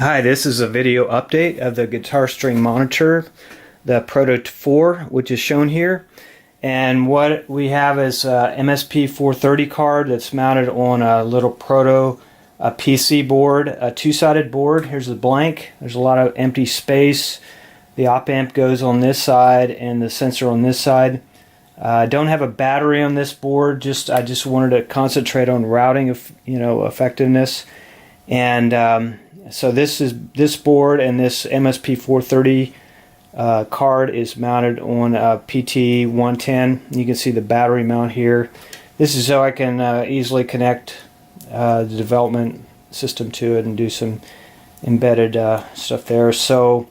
Hi, this is a video update of the guitar string monitor, the Proto4, which is shown here. And what we have is a MSP 430 card that's mounted on a little Proto PC board, a two-sided board. Here's the blank. There's a lot of empty space. The op amp goes on this side and the sensor on this side. I don't have a battery on this board. I just wanted to concentrate on routing of effectiveness. And so this board and this MSP 430 card is mounted on a PT 110. You can see the battery mount here. This is so I can easily connect the development system to it and do some embedded stuff there. So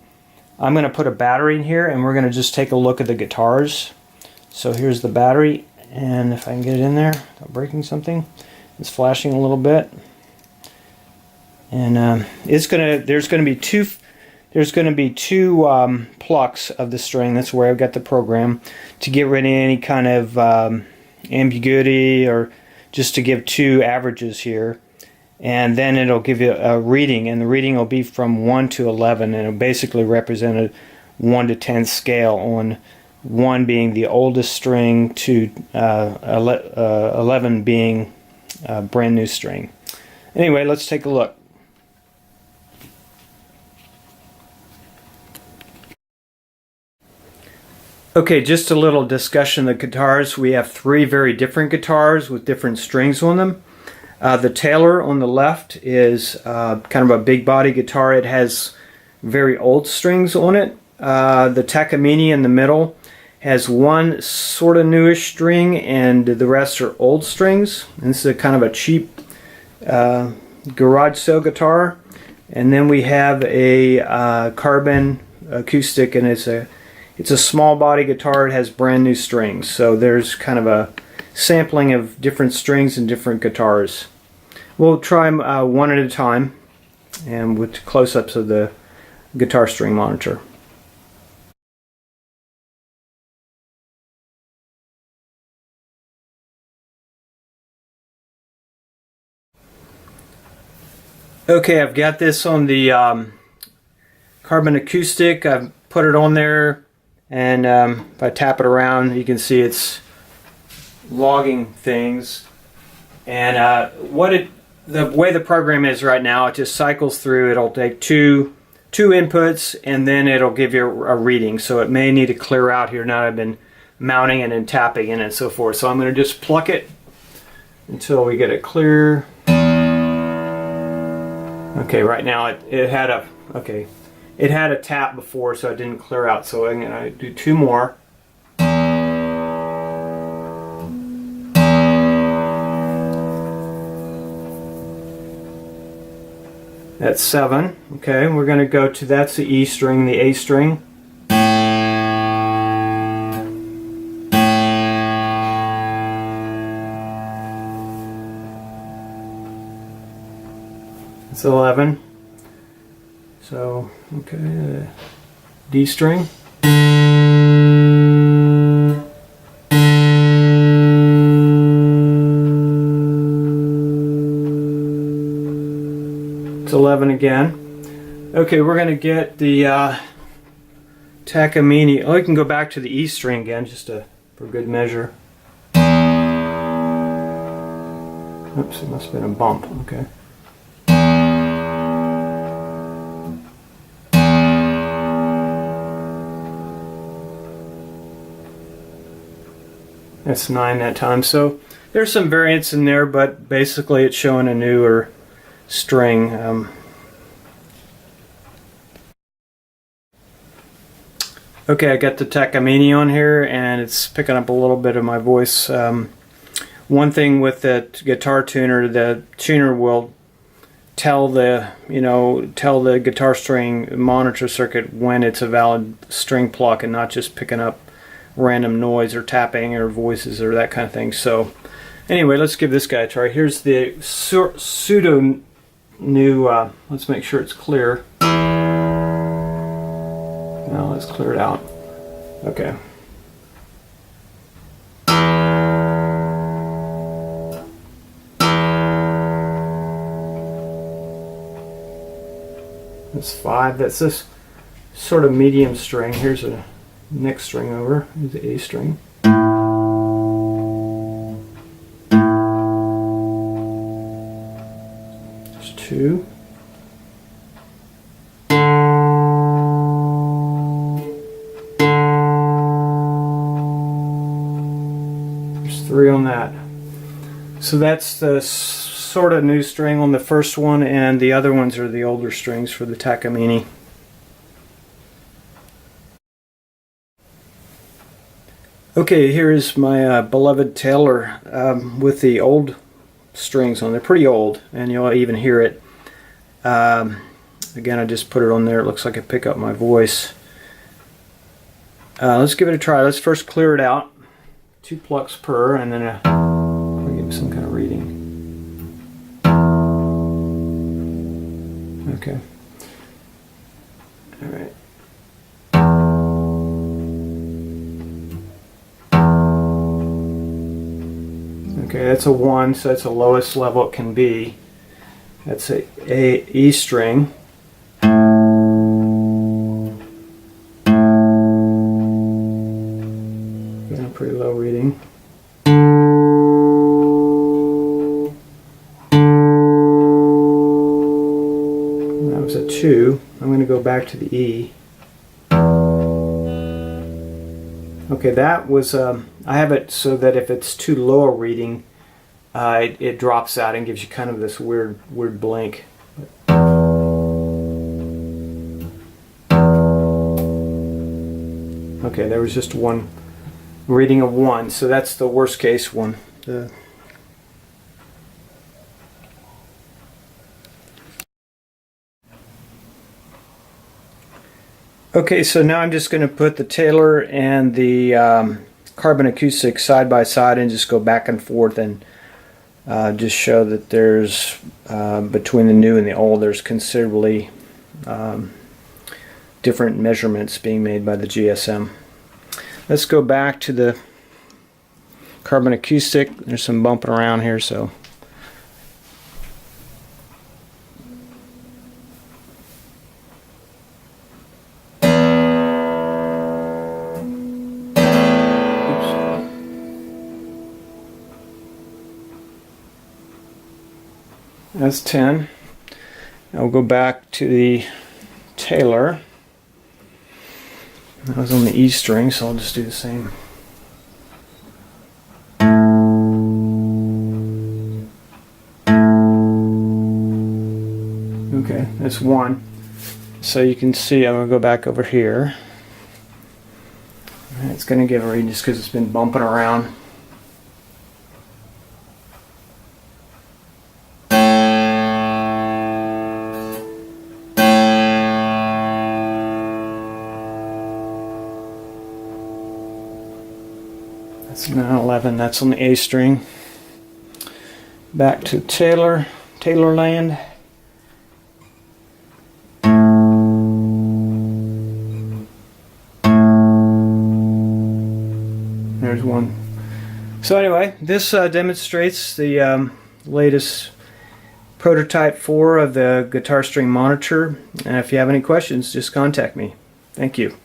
I'm going to put a battery in here and we're going to just take a look at the guitars. So here's the battery, and if I can get it in there without breaking something, it's flashing a little bit. And there's going to be two plucks of the string. That's where I've got the program to get rid of any kind of ambiguity, or just to give two averages here. And then it'll give you a reading, and the reading will be from 1 to 11, and it'll basically represent a 1 to 10 scale, on 1 being the oldest string to 11 being a brand new string. Anyway, let's take a look. Okay, just a little discussion of the guitars. We have 3 very different guitars with different strings on them. The Taylor on the left is kind of a big body guitar. It has very old strings on it. The Takamine in the middle has 1 sort of newish string, and the rest are old strings. And this is a kind of a cheap garage sale guitar. And then we have a carbon acoustic, and it's a small body guitar. It has brand new strings. So there's kind of a sampling of different strings and different guitars. We'll try them one at a time, and with close-ups of the guitar string monitor. Okay, I've got this on the carbon acoustic. I've put it on there, and if I tap it around, you can see it's logging things. And the way the program is right now, it just cycles through. It'll take two inputs, and then it'll give you a reading. So it may need to clear out here. Now I've been mounting it and tapping it and so forth. So I'm going to just pluck it until we get it clear. Okay, right now it had a tap before, so it didn't clear out. So I'm going to do 2 more. That's 7. Okay, we're going to go to, that's the E string, the A string. It's 11. So, okay, D string. It's 11 again. Okay, we're going to get the Takamine. Oh, we can go back to the E string again, just for good measure. Oops, it must have been a bump. Okay. That's 9 that time. So there's some variance in there, but basically it's showing a newer string. Okay, I got the Takamine on here, and it's picking up a little bit of my voice. One thing with the guitar tuner, the tuner will tell the guitar string monitor circuit when it's a valid string pluck, and not just picking up random noise or tapping or voices or that kind of thing. So anyway, let's give this guy a try. Here's the pseudo new, let's make sure it's clear. Now let's clear it out. Okay. That's 5. That's this sort of medium string. Here's a next string over. Here's the A string. There's 2. There's 3 on that. So that's the sort of new string on the first one, and the other ones are the older strings for the Takamine. Okay, here is my beloved Taylor with the old strings on. They're pretty old, and you'll even hear it. Again, I just put it on there. It looks like I pick up my voice. Let's give it a try. Let's first clear it out. 2 plucks per, and then I'll give it some kind of reading. Okay. All right. Okay, that's a 1, so that's the lowest level it can be. That's a E string. Getting a pretty low reading. That was a 2. I'm going to go back to the E. Okay, that was, I have it so that if it's too low a reading, it drops out and gives you kind of this weird blink. Okay, there was just one reading of 1, so that's the worst case one. Okay, so now I'm just going to put the Taylor and the carbon acoustic side by side and just go back and forth and just show that there's, between the new and the old, there's considerably different measurements being made by the GSM. Let's go back to the carbon acoustic. There's some bumping around here, so. That's 10. Now we'll go back to the Taylor. That was on the E string, so I'll just do the same. Okay, that's 1. So you can see I'm going to go back over here. It's going to give a reading just because it's been bumping around. That's now 11. That's on the A string. Back to Taylor land. There's 1. So anyway, this demonstrates the latest prototype 4 of the guitar string monitor. And if you have any questions, just contact me. Thank you.